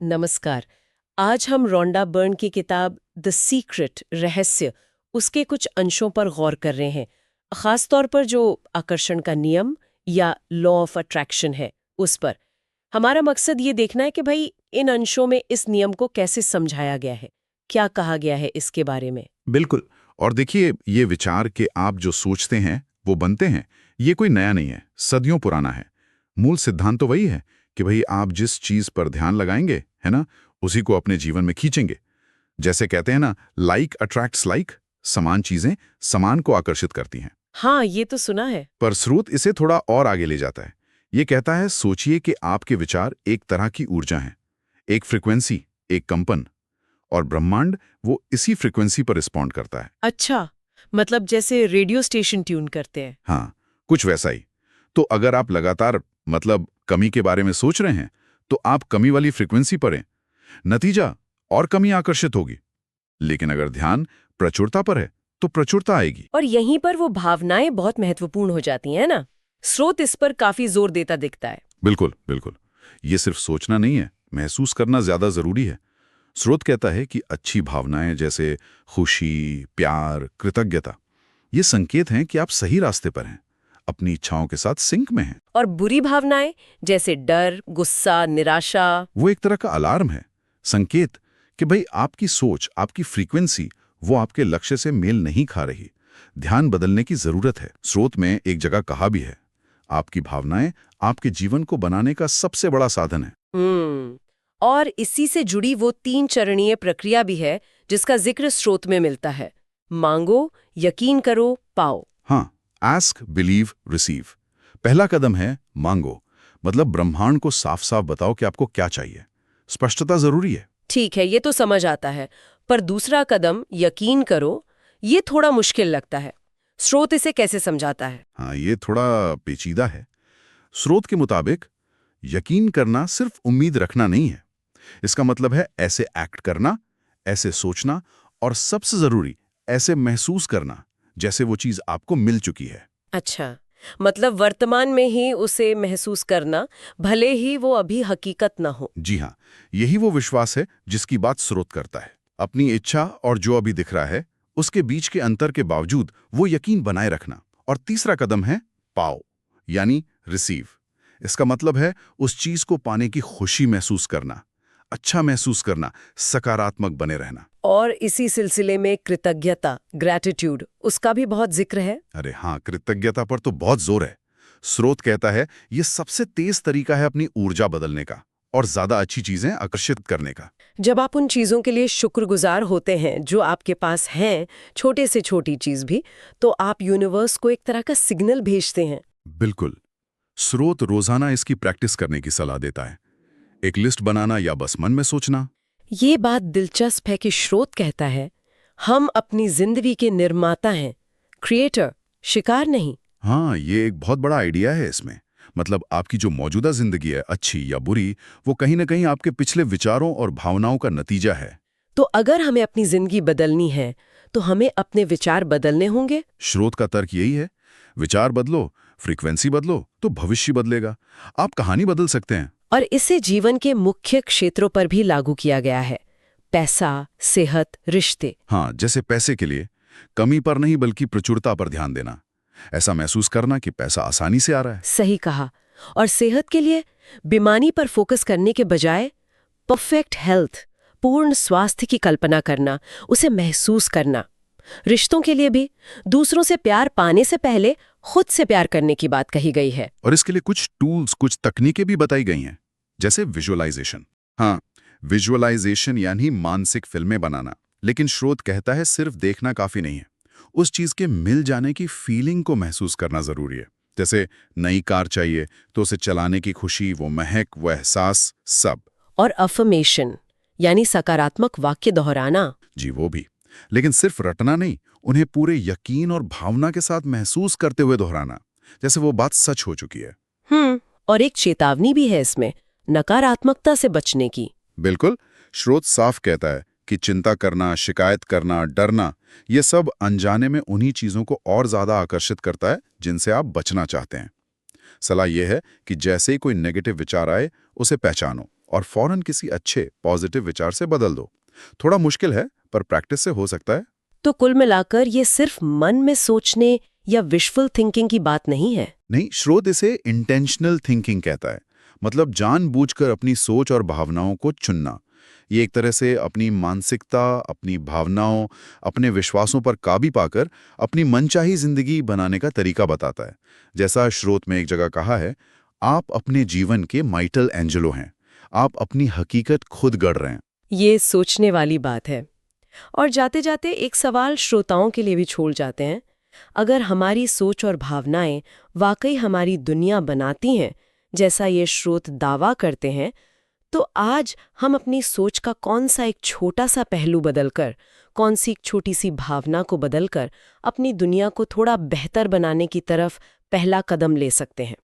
नमस्कार। आज हम रोंडा बर्न की किताब द सीक्रेट रहस्य उसके कुछ अंशों पर गौर कर रहे हैं। खास तौर पर जो आकर्षण का नियम या लॉ ऑफ अट्रैक्शन है उस पर। हमारा मकसद ये देखना है कि भाई इन अंशों में इस नियम को कैसे समझाया गया है, क्या कहा गया है इसके बारे में। बिल्कुल। और देखिए, ये विचार कि आप जो सोचते हैं वो बनते हैं, ये कोई नया नहीं है, सदियों पुराना है। मूल सिद्धांत तो वही है कि भाई आप जिस चीज पर ध्यान लगाएंगे, है ना, उसी को अपने जीवन में खींचेंगे। जैसे कहते हैं ना, लाइक अट्रैक्ट्स लाइक, समान चीजें समान को आकर्षित करती हैं। हाँ, ये तो सुना है। पर स्रोत इसे थोड़ा और आगे ले जाता है। ये कहता है, सोचिए कि आपके विचार एक तरह की ऊर्जा हैं, एक फ्रिक्वेंसी, एक कंपन, और ब्रह्मांड वो इसी फ्रिक्वेंसी पर रिस्पॉन्ड करता है। अच्छा, मतलब जैसे रेडियो स्टेशन ट्यून करते हैं। हाँ, कुछ वैसा ही। तो अगर आप लगातार कमी के बारे में सोच रहे हैं, तो आप कमी वाली फ्रिक्वेंसी पर हैं, नतीजा और कमी आकर्षित होगी। लेकिन अगर ध्यान प्रचुरता पर है, तो प्रचुरता आएगी। और यहीं पर वो भावनाएं बहुत महत्वपूर्ण हो जाती हैं ना। स्रोत इस पर काफी जोर देता दिखता है। बिल्कुल बिल्कुल। ये सिर्फ सोचना नहीं है, महसूस करना ज्यादा जरूरी है। स्रोत कहता है कि अच्छी भावनाएं जैसे खुशी, प्यार, कृतज्ञता, ये संकेत हैं कि आप सही रास्ते पर हैं, अपनी इच्छाओं के साथ सिंक में हैं। और बुरी भावनाएं जैसे डर, गुस्सा, निराशा। वो एक तरह का अलार्म है, संकेत कि भाई आपकी सोच, आपकी फ्रीक्वेंसी वो आपके लक्ष्य से मेल नहीं खा रही, ध्यान बदलने की जरूरत है। स्रोत में एक जगह कहा भी है, आपकी भावनाएं आपके जीवन को बनाने का सबसे बड़ा साधन है। और इसी से जुड़ी वो 3 चरणीय प्रक्रिया भी है जिसका जिक्र स्रोत में मिलता है। मांगो, यकीन करो, पाओ। हाँ, आस्क, बिलीव, रिसीव। पहला कदम है मांगो, मतलब ब्रह्मांड को साफ साफ बताओ कि आपको क्या चाहिए। स्पष्टता जरूरी है। ठीक है, ये तो समझ आता है। पर दूसरा कदम यकीन करो, ये थोड़ा मुश्किल लगता है। स्रोत इसे कैसे समझाता है? हाँ, ये थोड़ा पेचीदा है। स्रोत के मुताबिक यकीन करना सिर्फ उम्मीद रखना नहीं है। इसका मतलब है ऐसे एक्ट करना, ऐसे सोचना, और सबसे जरूरी ऐसे महसूस करना जैसे वो चीज आपको मिल चुकी है। अच्छा, मतलब वर्तमान में ही उसे महसूस करना, भले ही वो अभी हकीकत ना हो। जी हाँ, यही वो विश्वास है जिसकी बात स्रोत करता है। अपनी इच्छा और जो अभी दिख रहा है उसके बीच के अंतर के बावजूद वो यकीन बनाए रखना। और तीसरा कदम है पाओ, यानी रिसीव। इसका मतलब है उस चीज को पाने की खुशी महसूस करना, अच्छा महसूस करना, सकारात्मक बने रहना। और इसी सिलसिले में कृतज्ञता, ग्रैटिट्यूड, उसका भी बहुत जिक्र है। अरे हाँ, कृतज्ञता पर तो बहुत जोर है। स्रोत कहता है ये सबसे तेज तरीका है अपनी ऊर्जा बदलने का और ज्यादा अच्छी चीजें आकर्षित करने का। जब आप उन चीज़ों के लिए शुक्रगुजार होते हैं जो आपके पास हैं, छोटे से छोटी चीज़ भी, तो आप यूनिवर्स को एक तरह का सिग्नल भेजते हैं। बिल्कुल। स्रोत रोजाना इसकी प्रैक्टिस करने की सलाह देता है। एक लिस्ट बनाना या बस मन में सोचना। ये बात दिलचस्प है कि स्रोत कहता है, हम अपनी जिंदगी के निर्माता हैं, क्रिएटर, शिकार नहीं। हाँ, ये एक बहुत बड़ा आइडिया है इसमें। मतलब आपकी जो मौजूदा जिंदगी है, अच्छी या बुरी, वो कहीं ना कहीं आपके पिछले विचारों और भावनाओं का नतीजा है। तो अगर हमें अपनी जिंदगी बदलनी है, तो हमें अपने विचार बदलने होंगे। स्रोत का तर्क यही है, विचार बदलो, फ्रीक्वेंसी बदलो, तो भविष्य बदलेगा। आप कहानी बदल सकते हैं। और इसे जीवन के मुख्य क्षेत्रों पर भी लागू किया गया है। पैसा, सेहत, रिश्ते। हाँ, जैसे पैसे के लिए कमी पर नहीं बल्कि प्रचुरता पर ध्यान देना, ऐसा महसूस करना कि पैसा आसानी से आ रहा है। सही कहा। और सेहत के लिए बीमारी पर फोकस करने के बजाय परफेक्ट हेल्थ, पूर्ण स्वास्थ्य की कल्पना करना, उसे महसूस करना। रिश्तों के लिए भी दूसरों से प्यार पाने से पहले खुद से प्यार करने की बात कही गई है। और इसके लिए कुछ टूल्स, कुछ तकनीकें भी बताई गई हैं, जैसे विजुअलाइजेशन। हाँ, विजुअलाइजेशन यानी मानसिक फिल्में बनाना। लेकिन स्रोत कहता है सिर्फ देखना काफी नहीं है, उस चीज के मिल जाने की फीलिंग को महसूस करना जरूरी है। जैसे नई कार चाहिए तो उसे चलाने की खुशी, वो महक, वो एहसास, सब। और अफर्मेशन यानी सकारात्मक वाक्य दोहराना। जी, वो भी। लेकिन सिर्फ रटना नहीं, उन्हें पूरे यकीन और भावना के साथ महसूस करते हुए दोहराना, जैसे वो बात सच हो चुकी है। और एक चेतावनी भी है इसमें, नकारात्मकता से बचने की। बिल्कुल। स्रोत साफ कहता है कि चिंता करना, शिकायत करना, डरना, ये सब अनजाने में उन्हीं चीजों को और ज्यादा आकर्षित करता है जिनसे आप बचना चाहते हैं। सलाह यह है कि जैसे ही कोई नेगेटिव विचार आए, उसे पहचानो, और फौरन किसी अच्छे पॉजिटिव विचार से बदल दो। थोड़ा मुश्किल है, पर प्रैक्टिस से हो सकता है। तो कुल मिलाकर ये सिर्फ मन में सोचने या विशफुल थिंकिंग की बात नहीं है। नहीं, स्रोत इसे इंटेंशनल थिंकिंग कहता है। मतलब जानबूझकर अपनी सोच और भावनाओं को चुनना। ये एक तरह से अपनी मानसिकता, अपनी भावनाओं, अपने विश्वासों पर काबू पाकर अपनी मनचाही जिंदगी बनाने का तरीका बताता है। जैसा स्रोत में एक जगह कहा है, आप अपने जीवन के माइकल एंजेलो हैं। आप अपनी हकीकत खुद गढ़ रहे हैं। ये सोचने वाली बात है। और जाते जाते एक सवाल श्रोताओं के लिए भी छोड़ जाते हैं। अगर हमारी सोच और भावनाएं वाकई हमारी दुनिया बनाती हैं, जैसा ये स्रोत दावा करते हैं, तो आज हम अपनी सोच का कौन सा एक छोटा सा पहलू बदलकर, कौन सी एक छोटी सी भावना को बदलकर अपनी दुनिया को थोड़ा बेहतर बनाने की तरफ पहला कदम ले सकते हैं।